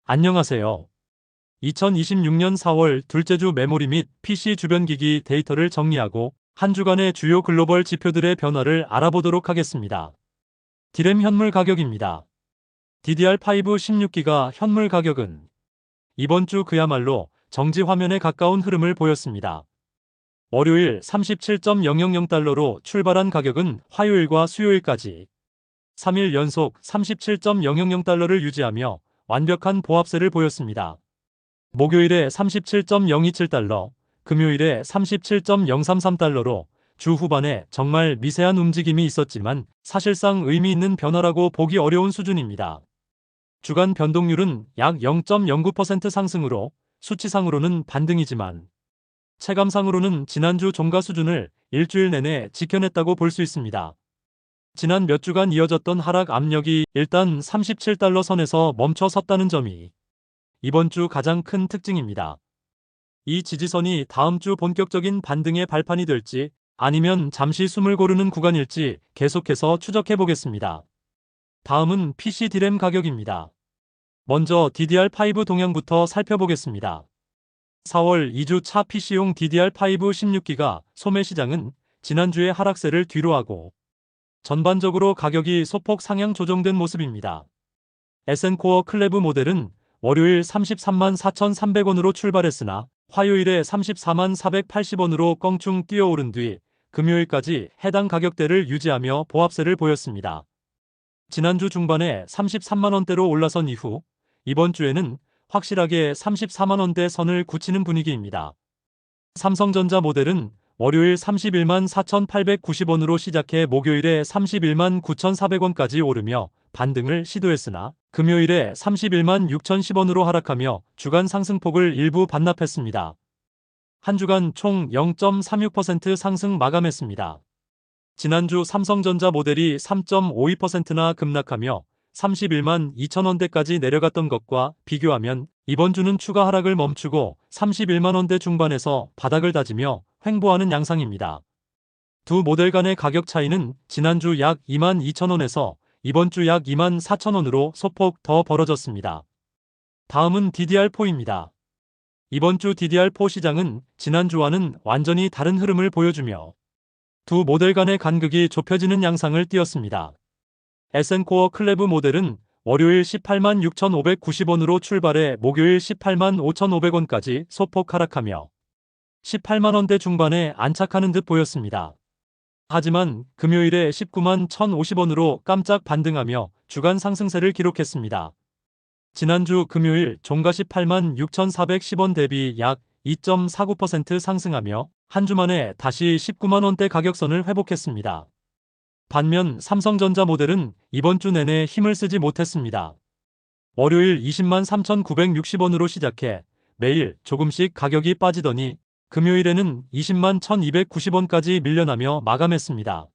안녕하세요. 2026년 4월 둘째 주 메모리 및 PC 주변 기기 데이터를 정리하고 한 주간의 주요 글로벌 지표들의 변화를 알아보도록 하겠습니다. D램 현물 가격입니다. DDR5 16기가 현물 가격은 이번 주 그야말로 정지 화면에 가까운 흐름을 보였습니다. 월요일 37.000달러로 출발한 가격은 화요일과 수요일까지 3일 연속 37.000달러를 유지하며 완벽한 보합세를 보였습니다. 목요일에 37.027달러, 금요일에 37.033달러로 주 후반에 정말 미세한 움직임이 있었지만 사실상 의미 있는 변화라고 보기 어려운 수준입니다. 주간 변동률은 약 0.09% 상승으로 수치상으로는 반등이지만 체감상으로는 지난주 종가 수준을 일주일 내내 지켜냈다고 볼 수 있습니다. 지난 몇 주간 이어졌던 하락 압력이 일단 37달러 선에서 멈춰 섰다는 점이 이번 주 가장 큰 특징입니다. 이 지지선이 다음 주 본격적인 반등의 발판이 될지 아니면 잠시 숨을 고르는 구간일지 계속해서 추적해 보겠습니다. 다음은 PC D램 가격입니다. 먼저 DDR5 동향부터 살펴보겠습니다. 4월 2주차 PC용 DDR5 16기가 소매 시장은 지난주의 하락세를 뒤로하고 전반적으로 가격이 소폭 상향 조정된 모습입니다. SN코어 클래브 모델은 월요일 33만 4,300원으로 출발했으나 화요일에 34만 480원으로 껑충 뛰어오른 뒤 금요일까지 해당 가격대를 유지하며 보합세를 보였습니다. 지난주 중반에 33만원대로 올라선 이후 이번 주에는 확실하게 34만원대 선을 굳히는 분위기입니다. 삼성전자 모델은 월요일 31만 4,890원으로 시작해 목요일에 31만 9,400원까지 오르며 반등을 시도했으나 금요일에 31만 6,010원으로 하락하며 주간 상승폭을 일부 반납했습니다. 한 주간 총 0.36% 상승 마감했습니다. 지난주 삼성전자 모델이 3.52%나 급락하며 31만 2천원대까지 내려갔던 것과 비교하면 이번 주는 추가 하락을 멈추고 31만원대 중반에서 바닥을 다지며 횡보하는 양상입니다. 두 모델 간의 가격 차이는 지난주 약 2만 2천원에서 이번 주 약 2만 4천원으로 소폭 더 벌어졌습니다. 다음은 DDR4입니다. 이번 주 DDR4 시장은 지난주와는 완전히 다른 흐름을 보여주며 두 모델 간의 간극이 좁혀지는 양상을 띄었습니다. SN코어 클래브 모델은 월요일 18만 6,590원으로 출발해 목요일 18만 5,500원까지 소폭 하락하며 18만원대 중반에 안착하는 듯 보였습니다. 하지만 금요일에 19만 1,050원으로 깜짝 반등하며 주간 상승세를 기록했습니다. 지난주 금요일 종가 18만 6,410원 대비 약 2.49% 상승하며 한 주 만에 다시 19만원대 가격선을 회복했습니다. 반면 삼성전자 모델은 이번 주 내내 힘을 쓰지 못했습니다. 월요일 20만 3,960원으로 시작해 매일 조금씩 가격이 빠지더니 금요일에는 20만 1,290원까지 밀려나며 마감했습니다.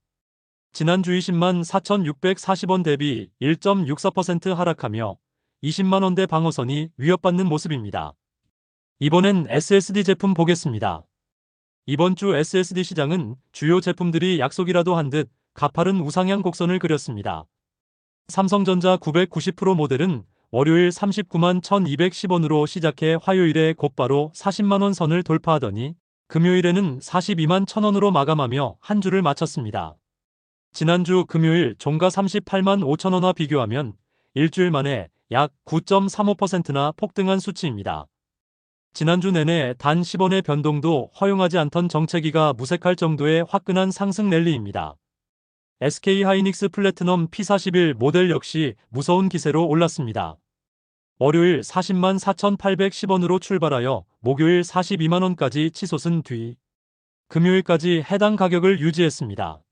지난주 20만 4,640원 대비 1.64% 하락하며 20만원대 방어선이 위협받는 모습입니다. 이번엔 SSD 제품 보겠습니다. 이번 주 SSD 시장은 주요 제품들이 약속이라도 한 듯 가파른 우상향 곡선을 그렸습니다. 삼성전자 990% 모델은 월요일 39만 1,210원으로 시작해 화요일에 곧바로 40만원 선을 돌파하더니 금요일에는 42만 1,000원으로 마감하며 한 주를 마쳤습니다. 지난주 금요일 종가 38만 5천원과 비교하면 일주일 만에 약 9.35%나 폭등한 수치입니다. 지난주 내내 단 10원의 변동도 허용하지 않던 정체기가 무색할 정도의 화끈한 상승 랠리입니다. SK하이닉스 플래티넘 P41 모델 역시 무서운 기세로 올랐습니다. 월요일 40만 4,810원으로 출발하여 목요일 42만원까지 치솟은 뒤 금요일까지 해당 가격을 유지했습니다.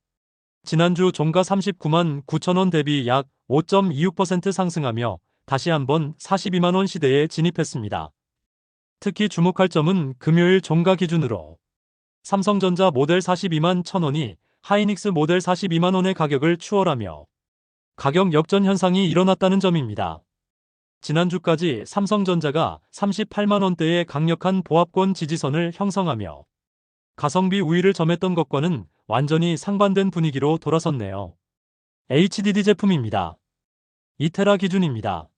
지난주 종가 39만 9천원 대비 약 5.26% 상승하며 다시 한번 42만원 시대에 진입했습니다. 특히 주목할 점은 금요일 종가 기준으로 삼성전자 모델 42만 1,000원이 하이닉스 모델 42만원의 가격을 추월하며 가격 역전 현상이 일어났다는 점입니다. 지난주까지 삼성전자가 38만원대의 강력한 보합권 지지선을 형성하며 가성비 우위를 점했던 것과는 완전히 상반된 분위기로 돌아섰네요. HDD 제품입니다. 2테라 기준입니다.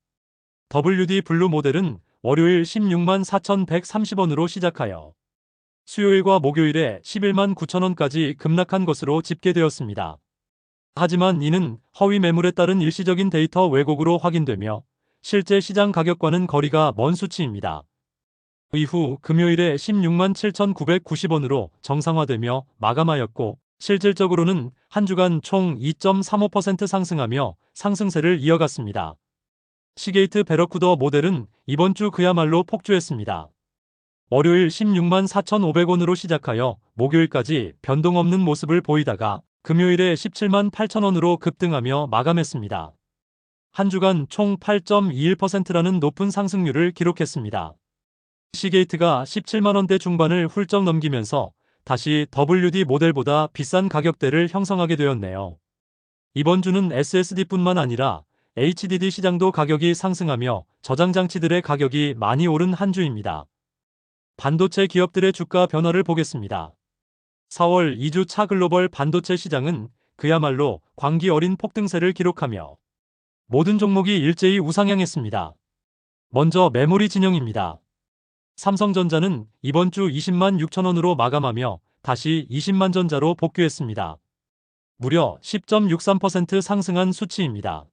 WD 블루 모델은 월요일 16만 4,130원으로 시작하여 수요일과 목요일에 11만 9천원까지 급락한 것으로 집계되었습니다. 하지만 이는 허위 매물에 따른 일시적인 데이터 왜곡으로 확인되며 실제 시장 가격과는 거리가 먼 수치입니다. 이후 금요일에 16만 7,990원으로 정상화되며 마감하였고 실질적으로는 한 주간 총 2.35% 상승하며 상승세를 이어갔습니다. 시게이트 베러쿠더 모델은 이번 주 그야말로 폭주했습니다. 월요일 16만 4,500원으로 시작하여 목요일까지 변동 없는 모습을 보이다가 금요일에 17만 8천원으로 급등하며 마감했습니다. 한 주간 총 8.21%라는 높은 상승률을 기록했습니다. 시게이트가 17만원대 중반을 훌쩍 넘기면서 다시 WD 모델보다 비싼 가격대를 형성하게 되었네요. 이번 주는 SSD뿐만 아니라 HDD 시장도 가격이 상승하며 저장장치들의 가격이 많이 오른 한 주입니다. 반도체 기업들의 주가 변화를 보겠습니다. 4월 2주 차 글로벌 반도체 시장은 그야말로 광기 어린 폭등세를 기록하며 모든 종목이 일제히 우상향했습니다. 먼저 메모리 진영입니다. 삼성전자는 이번 주 20만 6천원으로 마감하며 다시 20만 전자로 복귀했습니다. 무려 10.63% 상승한 수치입니다.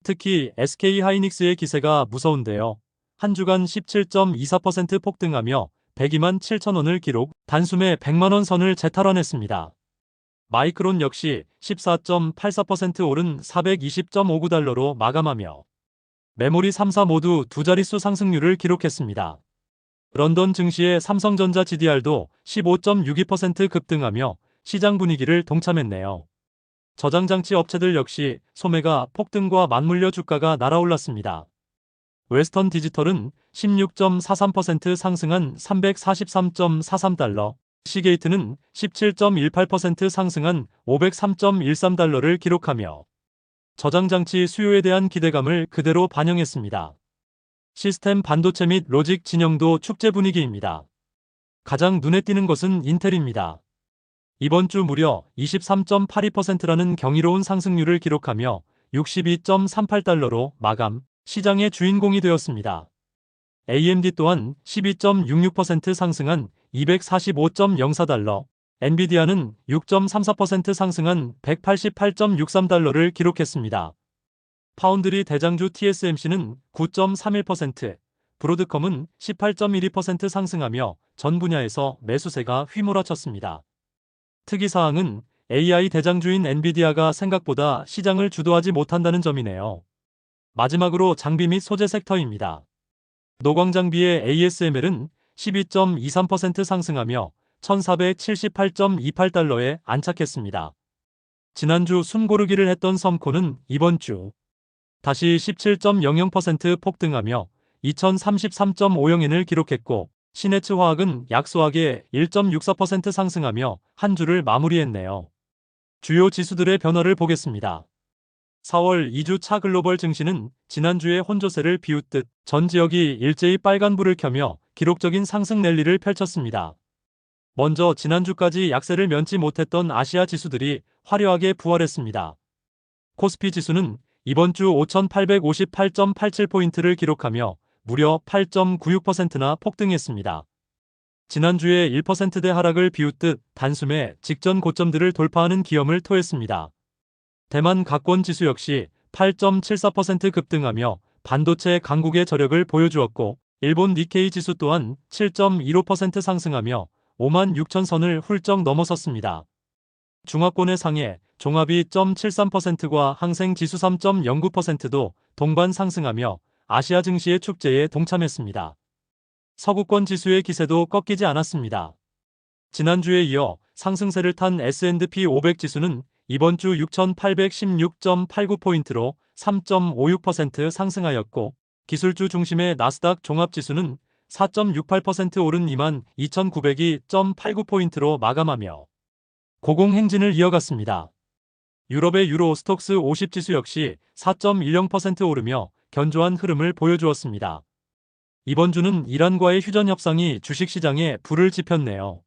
특히 SK하이닉스의 기세가 무서운데요. 한 주간 17.24% 폭등하며 102만 7천원을 기록, 단숨에 100만원 선을 재탈환했습니다. 마이크론 역시 14.84% 오른 420.59달러로 마감하며 메모리 3사 모두 두 자릿수 상승률을 기록했습니다. 런던 증시의 삼성전자 GDR도 15.62% 급등하며 시장 분위기를 동참했네요. 저장장치 업체들 역시 소매가 폭등과 맞물려 주가가 날아올랐습니다. 웨스턴 디지털은 16.43% 상승한 343.43달러, 시게이트는 17.18% 상승한 503.13달러를 기록하며 저장장치 수요에 대한 기대감을 그대로 반영했습니다. 시스템 반도체 및 로직 진영도 축제 분위기입니다. 가장 눈에 띄는 것은 인텔입니다. 이번 주 무려 23.82%라는 경이로운 상승률을 기록하며 62.38달러로 마감, 시장의 주인공이 되었습니다. AMD 또한 12.66% 상승한 245.04달러, 엔비디아는 6.34% 상승한 188.63달러를 기록했습니다. 파운드리 대장주 TSMC는 9.31%, 브로드컴은 18.12% 상승하며 전 분야에서 매수세가 휘몰아쳤습니다. 특이사항은 AI 대장주인 엔비디아가 생각보다 시장을 주도하지 못한다는 점이네요. 마지막으로 장비 및 소재 섹터입니다. 노광장비의 ASML은 12.23% 상승하며 1,478.28달러에 안착했습니다. 지난주 숨고르기를 했던 섬코는 이번 주 다시 17.00% 폭등하며 2,033.50엔을 기록했고 신해츠 화학은 약소하게 1.64% 상승하며 한 주를 마무리했네요. 주요 지수들의 변화를 보겠습니다. 4월 2주 차 글로벌 증시는 지난주의 혼조세를 비웃듯 전 지역이 일제히 빨간불을 켜며 기록적인 상승 랠리를 펼쳤습니다. 먼저 지난주까지 약세를 면치 못했던 아시아 지수들이 화려하게 부활했습니다. 코스피 지수는 이번 주 5,858.87포인트를 기록하며 무려 8.96%나 폭등했습니다. 지난주에 1%대 하락을 비웃듯 단숨에 직전 고점들을 돌파하는 기염을 토했습니다. 대만 각권 지수 역시 8.74% 급등하며 반도체 강국의 저력을 보여주었고 일본 니케이 지수 또한 7.15% 상승하며 5만 6천 선을 훌쩍 넘어섰습니다. 중화권의 상해, 종합이 0.73%과 항생 지수 3.09%도 동반 상승하며 아시아 증시의 축제에 동참했습니다. 서구권 지수의 기세도 꺾이지 않았습니다. 지난주에 이어 상승세를 탄 S&P 500 지수는 이번 주 6,816.89포인트로 3.56% 상승하였고 기술주 중심의 나스닥 종합지수는 4.68% 오른 22,902.89포인트로 마감하며 고공행진을 이어갔습니다. 유럽의 유로 스톡스 50 지수 역시 4.10% 오르며 견조한 흐름을 보여주었습니다. 이번 주는 이란과의 휴전 협상이 주식시장에 불을 지폈네요.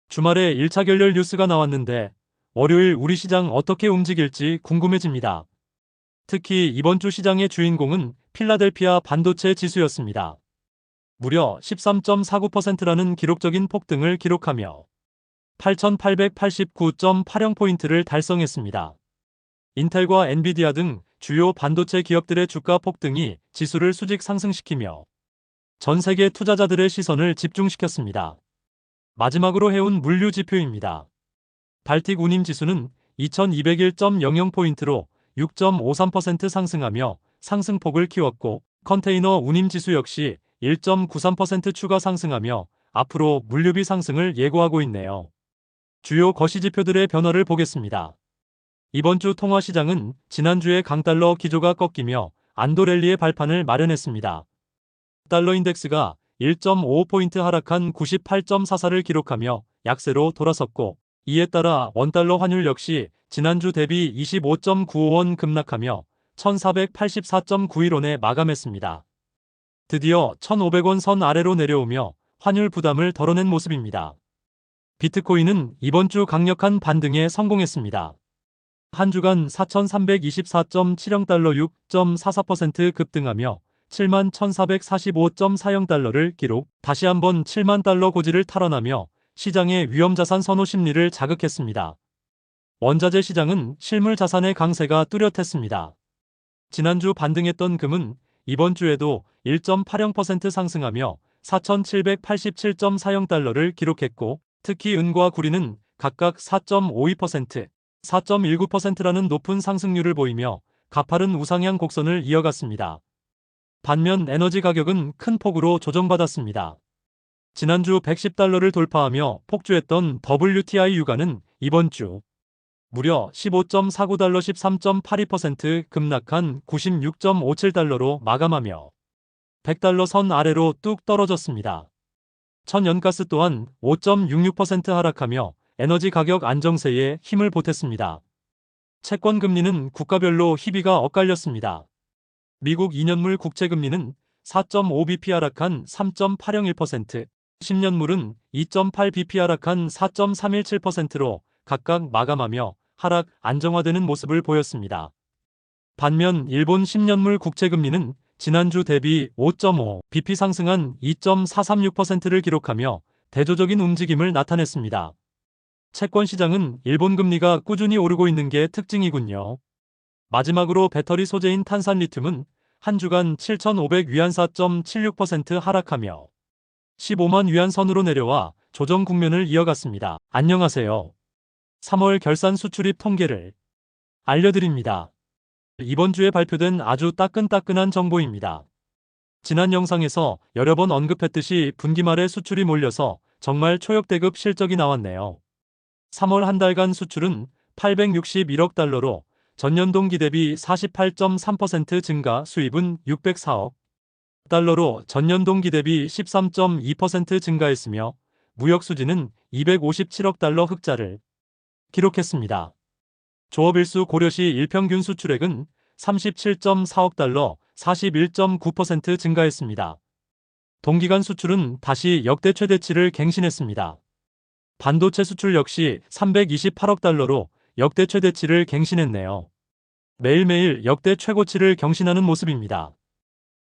주말에 1차 결렬 뉴스가 나왔는데 월요일 우리 시장 어떻게 움직일지 궁금해집니다. 특히 이번 주 시장의 주인공은 필라델피아 반도체 지수였습니다. 무려 13.49%라는 기록적인 폭등을 기록하며 8,889.80포인트를 달성했습니다. 인텔과 엔비디아 등 주요 반도체 기업들의 주가 폭등이 지수를 수직 상승시키며 전 세계 투자자들의 시선을 집중시켰습니다. 마지막으로 해운 물류 지표입니다. 발틱 운임 지수는 2201.00포인트로 6.53% 상승하며 상승폭을 키웠고, 컨테이너 운임 지수 역시 1.93% 추가 상승하며 앞으로 물류비 상승을 예고하고 있네요. 주요 거시지표들의 변화를 보겠습니다. 이번 주 통화시장은 지난주에 강달러 기조가 꺾이며 안도랠리의 발판을 마련했습니다. 달러 인덱스가 1.55포인트 하락한 98.44를 기록하며 약세로 돌아섰고, 이에 따라 원달러 환율 역시 지난주 대비 25.95원 급락하며 1484.91원에 마감했습니다. 드디어 1500원 선 아래로 내려오며 환율 부담을 덜어낸 모습입니다. 비트코인은 이번 주 강력한 반등에 성공했습니다. 한 주간 4324.70달러 6.44% 급등하며 71,445.40달러를 기록, 다시 한번 7만 달러 고지를 탈환하며 시장의 위험자산 선호 심리를 자극했습니다. 원자재 시장은 실물 자산의 강세가 뚜렷했습니다. 지난주 반등했던 금은 이번 주에도 1.80% 상승하며 4,787.40달러를 기록했고, 특히 은과 구리는 각각 4.52%, 4.19%라는 높은 상승률을 보이며 가파른 우상향 곡선을 이어갔습니다. 반면 에너지 가격은 큰 폭으로 조정받았습니다. 지난주 110달러를 돌파하며 폭주했던 WTI 유가는 이번 주 무려 15.49달러 13.82% 급락한 96.57달러로 마감하며 100달러 선 아래로 뚝 떨어졌습니다. 천연가스 또한 5.66% 하락하며 에너지 가격 안정세에 힘을 보탰습니다. 채권 금리는 국가별로 희비가 엇갈렸습니다. 미국 2년물 국채금리는 4.5bp 하락한 3.801%, 10년물은 2.8bp 하락한 4.317%로 각각 마감하며 하락 안정화되는 모습을 보였습니다. 반면 일본 10년물 국채금리는 지난주 대비 5.5bp 상승한 2.436%를 기록하며 대조적인 움직임을 나타냈습니다. 채권 시장은 일본 금리가 꾸준히 오르고 있는 게 특징이군요. 마지막으로 배터리 소재인 탄산 리튬은 한 주간 7,500위안 4.76% 하락하며 15만 위안 선으로 내려와 조정 국면을 이어갔습니다. 안녕하세요. 3월 결산 수출입 통계를 알려드립니다. 이번 주에 발표된 아주 따끈따끈한 정보입니다. 지난 영상에서 여러 번 언급했듯이 분기 말에 수출이 몰려서 정말 초역대급 실적이 나왔네요. 3월 한 달간 수출은 861억 달러로 전년 동기 대비 48.3% 증가, 수입은 604억 달러로 전년 동기 대비 13.2% 증가했으며 무역 수지는 257억 달러 흑자를 기록했습니다. 조업일수 고려시 일평균 수출액은 37.4억 달러, 41.9% 증가했습니다. 동기간 수출은 다시 역대 최대치를 갱신했습니다. 반도체 수출 역시 328억 달러로 역대 최대치를 갱신했네요. 매일매일 역대 최고치를 경신하는 모습입니다.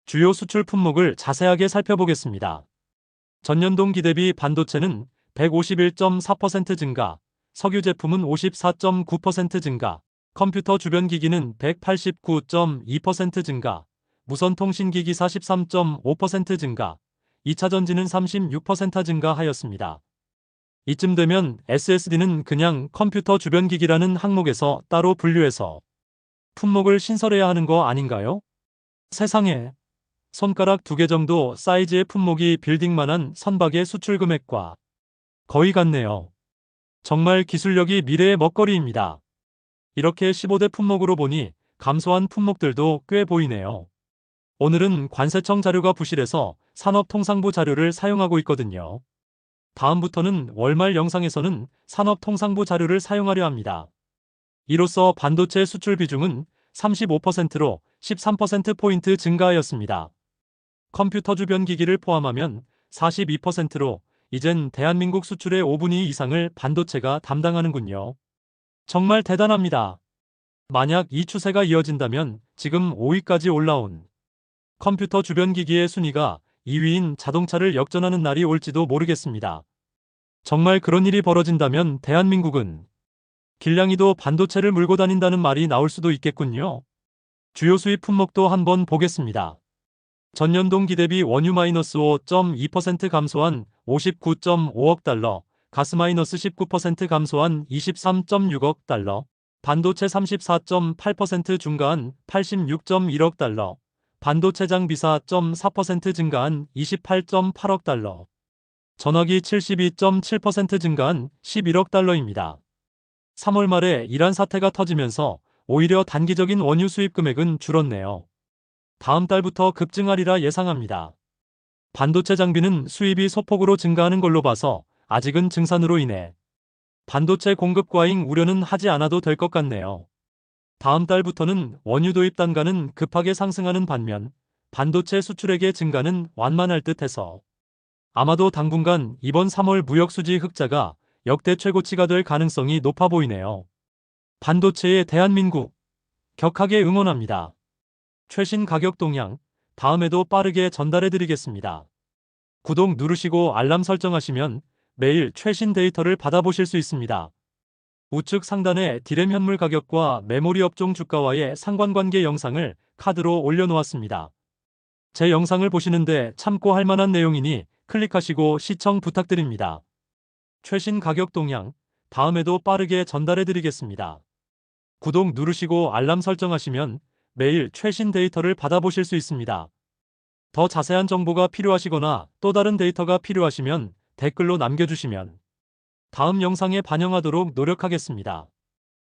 주요 수출 품목을 자세하게 살펴보겠습니다. 전년 동기 대비 반도체는 151.4% 증가, 석유 제품은 54.9% 증가, 컴퓨터 주변 기기는 189.2% 증가, 무선 통신기기 43.5% 증가, 2차 전지는 36% 증가하였습니다. 이쯤 되면 SSD는 그냥 컴퓨터 주변 기기라는 항목에서 따로 분류해서 품목을 신설해야 하는 거 아닌가요? 세상에, 손가락 2개 정도 사이즈의 품목이 빌딩만한 선박의 수출 금액과 거의 같네요. 정말 기술력이 미래의 먹거리입니다. 이렇게 15대 품목으로 보니 감소한 품목들도 꽤 보이네요. 오늘은 관세청 자료가 부실해서 산업통상부 자료를 사용하고 있거든요. 다음부터는 월말 영상에서는 산업통상부 자료를 사용하려 합니다. 이로써 반도체 수출 비중은 35%로 13%포인트 증가하였습니다. 컴퓨터 주변 기기를 포함하면 42%로 이젠 대한민국 수출의 5분의 2 이상을 반도체가 담당하는군요. 정말 대단합니다. 만약 이 추세가 이어진다면 지금 5위까지 올라온 컴퓨터 주변 기기의 순위가 2위인 자동차를 역전하는 날이 올지도 모르겠습니다. 정말 그런 일이 벌어진다면 대한민국은 길냥이도 반도체를 물고 다닌다는 말이 나올 수도 있겠군요. 주요 수입 품목도 한번 보겠습니다. 전년 동기 대비 원유 -5.2% 감소한 59.5억 달러, 가스 -19% 감소한 23.6억 달러, 반도체 34.8% 증가한 86.1억 달러, 반도체 장비 4.4% 증가한 28.8억 달러, 전화기 72.7% 증가한 11억 달러입니다. 3월 말에 이란 사태가 터지면서 오히려 단기적인 원유 수입 금액은 줄었네요. 다음 달부터 급증하리라 예상합니다. 반도체 장비는 수입이 소폭으로 증가하는 걸로 봐서 아직은 증산으로 인해 반도체 공급 과잉 우려는 하지 않아도 될 것 같네요. 다음 달부터는 원유 도입 단가는 급하게 상승하는 반면 반도체 수출액의 증가는 완만할 듯해서 아마도 당분간 이번 3월 무역수지 흑자가 역대 최고치가 될 가능성이 높아 보이네요. 반도체의 대한민국 격하게 응원합니다. 최신 가격 동향 다음에도 빠르게 전달해 드리겠습니다. 구독 누르시고 알람 설정하시면 매일 최신 데이터를 받아보실 수 있습니다. 우측 상단에 디램 현물 가격과 메모리 업종 주가와의 상관관계 영상을 카드로 올려놓았습니다. 제 영상을 보시는데 참고할 만한 내용이니 클릭하시고 시청 부탁드립니다. 최신 가격 동향 다음에도 빠르게 전달해 드리겠습니다. 구독 누르시고 알람 설정하시면 매일 최신 데이터를 받아보실 수 있습니다. 더 자세한 정보가 필요하시거나 또 다른 데이터가 필요하시면 댓글로 남겨주시면 다음 영상에 반영하도록 노력하겠습니다.